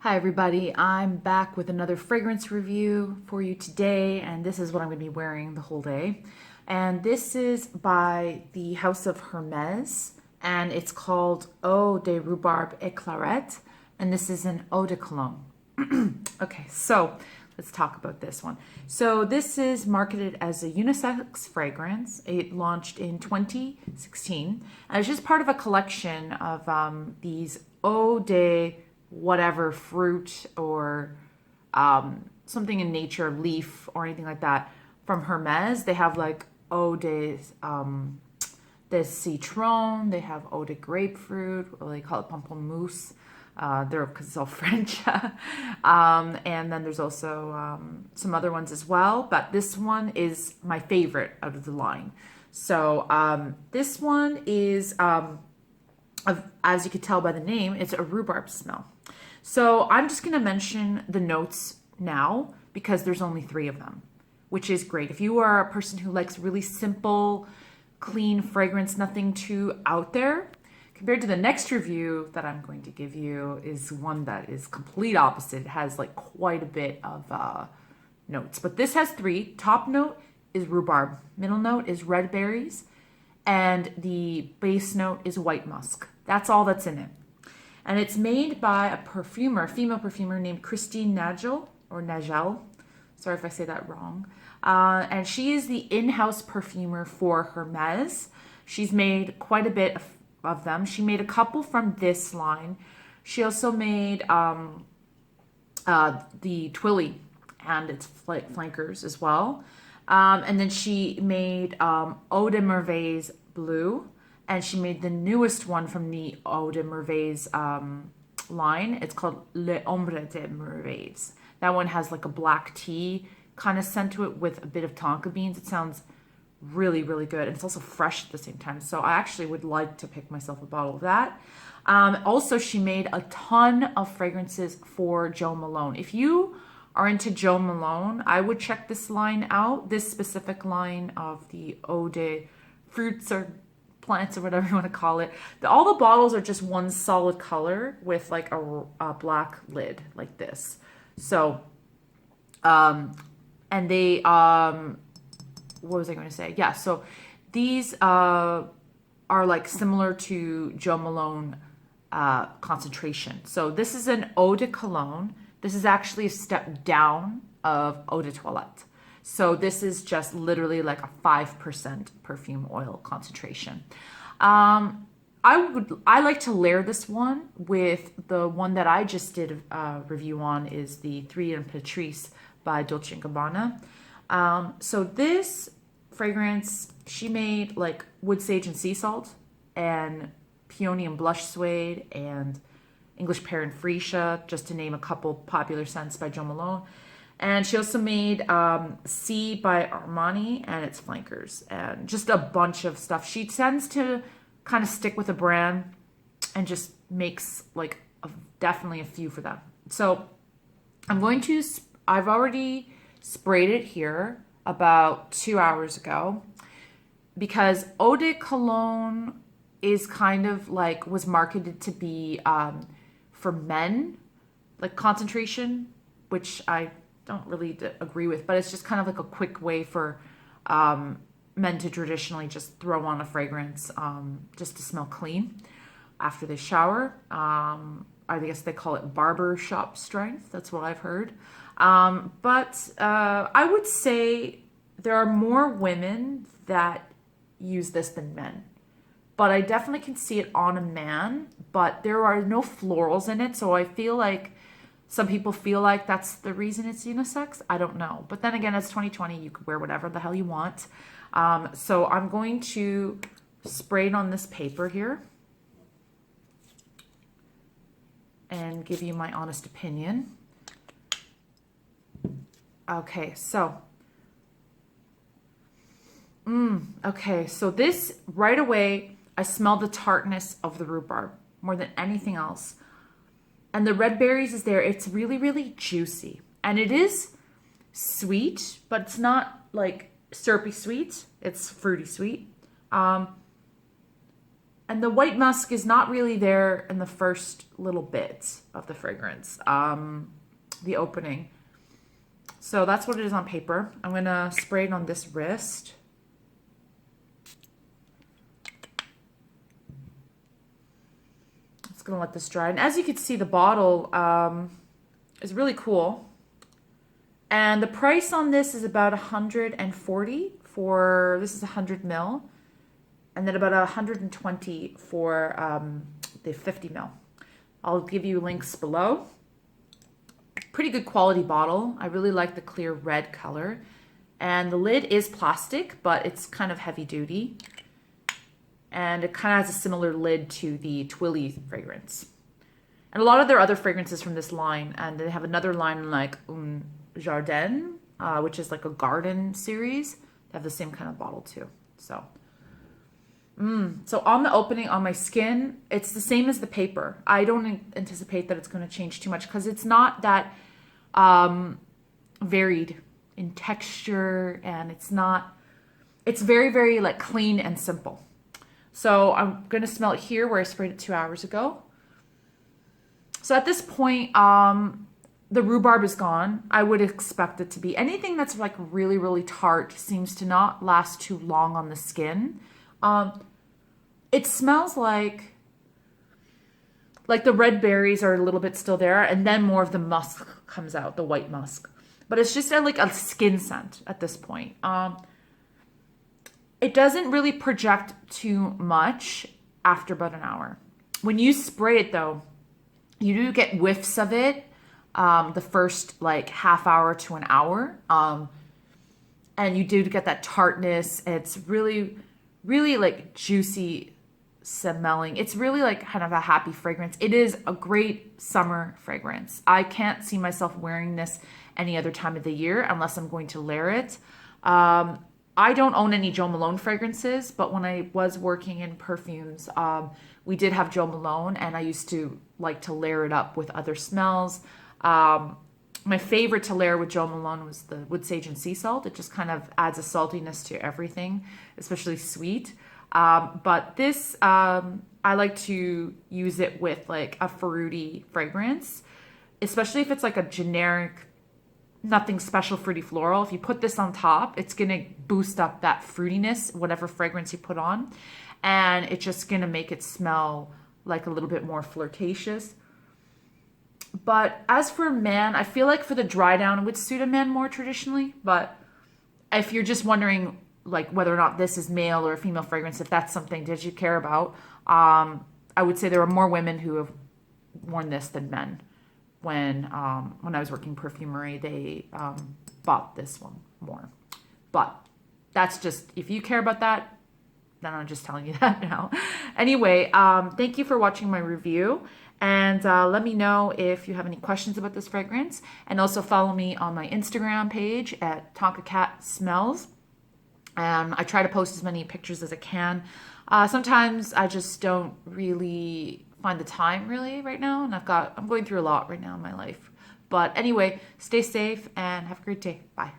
Hi everybody, I'm back with another fragrance review for you today, and this is what I'm going to be wearing the whole day. And this is by the House of Hermes, and it's called Eau de Rhubarbe Ecarlate, and this is an eau de cologne. Okay, so let's talk about this one. So this is marketed as a unisex fragrance. It launched in 2016, and it's just part of a collection of these eau de whatever fruit or something in nature, leaf or anything like that from Hermes. They have like eau de citron, they have eau de grapefruit, or they call it pamplemousse. They're because it's all French. And then there's also some other ones as well, but this one is my favorite out of the line. So this one is, as you could tell by the name, it's a rhubarb smell. So I'm just going to mention the notes now because there's only 3 of them, which is great. If you are a person who likes really simple, clean fragrance, nothing too out there, compared to the next review that I'm going to give you is one that is complete opposite. It has like quite a bit of notes, but this has 3. Top note is rhubarb. Middle note is red berries. And the base note is white musk. That's all that's in it. And it's made by a perfumer, female perfumer named Christine Nagel, or Nagel. Sorry if I say that wrong. And she is the in-house perfumer for Hermes. She's made quite a bit of them. She made a couple from this line. She also made the Twilly and its flankers as well. And then she made Eau de Merveille's Blue, and she made the newest one from the Eau de Merveille's line. It's called L'Ombre de Merveilles. That one has like a black tea kind of scent to it with a bit of tonka beans. It sounds really, really good. And it's also fresh at the same time. So I actually would like to pick myself a bottle of that. Also, she made a ton of fragrances for Jo Malone. If you are into Jo Malone, I would check this line out, this specific line of the Eau de fruits or plants or whatever you want to call it. All the bottles are just one solid color with like a black lid like this. So, and they, what was I going to say? Yeah, so these are like similar to Jo Malone concentration. So this is an eau de cologne. This is actually a step down of eau de toilette. So this is just literally like a 5% perfume oil concentration. I like to layer this one with the one that I just did a review on, is the 3 in Patrice by Dolce & Gabbana. So this fragrance, she made like wood sage and sea salt and peony and blush suede and English pear and freesia, just to name a couple popular scents by Jo Malone. And she also made C by Armani and its flankers, and just a bunch of stuff. She tends to kind of stick with a brand and just makes like definitely a few for them. So I've already sprayed it here about 2 hours ago, because eau de cologne is kind of like, was marketed to be for men, like concentration, which I don't really agree with, but it's just kind of like a quick way for men to traditionally just throw on a fragrance just to smell clean after they shower. I guess they call it barber shop strength. That's what I've heard. But I would say there are more women that use this than men. But I definitely can see it on a man, but there are no florals in it. So I feel like some people feel like that's the reason it's unisex. I don't know. But then again, it's 2020. You could wear whatever the hell you want. So I'm going to spray it on this paper here and give you my honest opinion. Okay, so okay, so this right away, I smell the tartness of the rhubarb more than anything else. And the red berries is there. It's really, really juicy. And it is sweet, but it's not like syrupy sweet. It's fruity sweet. And And the white musk is not really there in the first little bit of the fragrance, the opening. So that's what it is on paper. I'm going to spray it on this wrist. Just going to let this dry. And as you can see, the bottle is really cool. And the price on this is about $140 for, this is 100 ml. And then about $120 for the 50 ml. I'll give you links below. Pretty good quality bottle. I really like the clear red color. And the lid is plastic, but it's kind of heavy duty. And it kind of has a similar lid to the Twilly fragrance. And a lot of their other fragrances from this line, and they have another line like Jardin, which is like a garden series. They have the same kind of bottle too. So on the opening on my skin, it's the same as the paper. I don't anticipate that it's going to change too much because it's not that varied in texture, and it's very, very like clean and simple. So I'm going to smell it here where I sprayed it 2 hours ago. So at this point, the rhubarb is gone. I would expect it to be. Anything that's like really, really tart seems to not last too long on the skin. It smells like the red berries are a little bit still there, and then more of the musk comes out, the white musk. But it's just like a skin scent at this point. It doesn't really project too much after about an hour. When you spray it though, you do get whiffs of it the first like half hour to an hour. And you do get that tartness. It's really, really like juicy smelling. It's really like kind of a happy fragrance. It is a great summer fragrance. I can't see myself wearing this any other time of the year unless I'm going to layer it. I don't own any Jo Malone fragrances, but when I was working in perfumes, we did have Jo Malone, and I used to like to layer it up with other smells. My favorite to layer with Jo Malone was the wood sage and sea salt. It just kind of adds a saltiness to everything, especially sweet. But this, I like to use it with like a fruity fragrance, especially if it's like a generic, nothing special fruity floral. If you put this on top, it's going to boost up that fruitiness, whatever fragrance you put on. And it's just going to make it smell like a little bit more flirtatious. But as for a man, I feel like for the dry down, it would suit a man more traditionally. But if you're just wondering like whether or not this is male or a female fragrance, if that's something that you care about, I would say there are more women who have worn this than men. When I was working perfumery, they bought this one more. But that's just, if you care about that, then I'm just telling you that now. Anyway, thank you for watching my review. And let me know if you have any questions about this fragrance. And also follow me on my Instagram page at tonkacatsniffs. I try to post as many pictures as I can. Sometimes I just don't really find the time really right now. And I'm going through a lot right now in my life. But anyway, stay safe and have a great day. Bye.